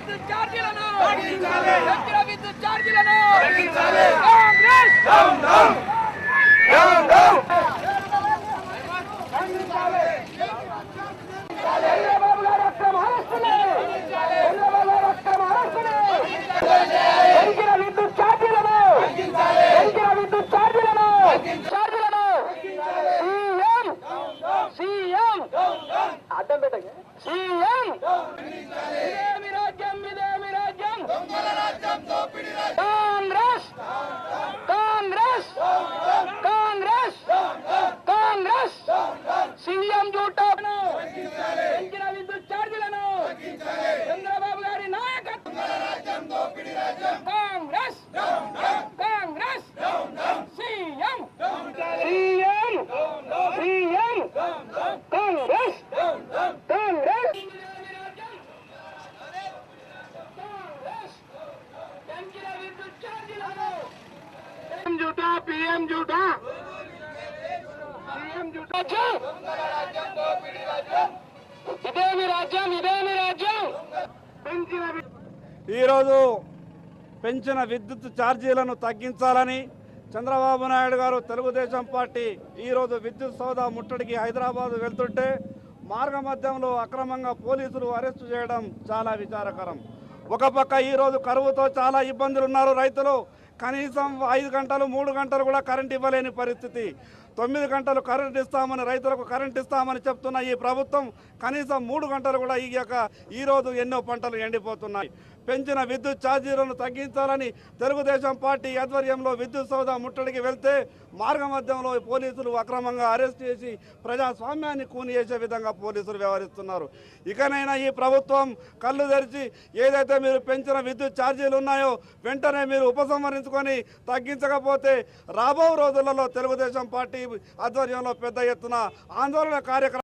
విద్యుత్ ఛార్జీలను పెంచిన విద్యుత్ ఛార్జీలను Congress down down down down Chandrababu గారు అక్రమ అరెస్టులు చంద్రబాబు గారు అక్రమ అరెస్టులు పెంచిన విద్యుత్ ఛార్జీలను పెంచిన విద్యుత్ ఛార్జీలను సీఎం అడ్డం పెట్టండి సీఎం ఇదేమి రాజ్యం కాంగ్రెస్ కాంగ్రెస్ కాంగ్రెస్ కాంగ్రెస్ సీఎం జూటాను పెంచిన విద్యుత్ ఛార్జీలను చంద్రబాబు గారి నాయకత్వం Congress Congress CM CM CM Congress Congress పెంచిన విద్యుత్ ఛార్జీలను పీఎం జూటా సీఎం జూటా ఇదేమి రాజ్యం ఈరోజు పెంచిన విద్యుత్ ఛార్జీలను తగ్గించాలని చంద్రబాబు నాయుడు గారు తెలుగుదేశం పార్టీ ఈరోజు విద్యుత్ సౌదా ముట్టడికి హైదరాబాద్ వెళ్తుంటే మార్గ మధ్యంలో అక్రమంగా పోలీసులు అరెస్టు చేయడం చాలా విచారకరం. ఒక పక్క ఈరోజు కరువుతో చాలా ఇబ్బందులు ఉన్నారు రైతులు. కనీసం 5 గంటలు 3 గంటలు కూడా కరెంట్ ఇవ్వలేని పరిస్థితి. 9 గంటలు కరెంట్ ఇస్తామని రైతులకు కరెంట్ ఇస్తామని చెప్తున్న ఈ ప్రభుత్వం కనీసం 3 గంటలు కూడా ఇయ్యక ఈరోజు ఎన్నో పంటలు ఎండిపోతున్నాయి. పెంచిన విద్యుత్ ఛార్జీలను తగ్గించాలని తెలుగుదేశం పార్టీ ఆధ్వర్యంలో విద్యుత్ సౌదా ముట్టడికి వెళ్తే మార్గ మధ్యంలో పోలీసులు అక్రమంగా అరెస్ట్ చేసి ప్రజాస్వామ్యాన్ని కూని చేసే విధంగా పోలీసులు వ్యవహరిస్తున్నారు. ఇకనైనా ఈ ప్రభుత్వం కళ్ళు తెరిచి ఏదైతే మీరు పెంచిన విద్యుత్ ఛార్జీలు ఉన్నాయో వెంటనే మీరు ఉపసంహరించుకొని తగ్గించకపోతే రాబో రోజులలో తెలుగుదేశం పార్టీ ఆధ్వర్యంలో పెద్ద ఎత్తున ఆందోళన కార్యక్రమం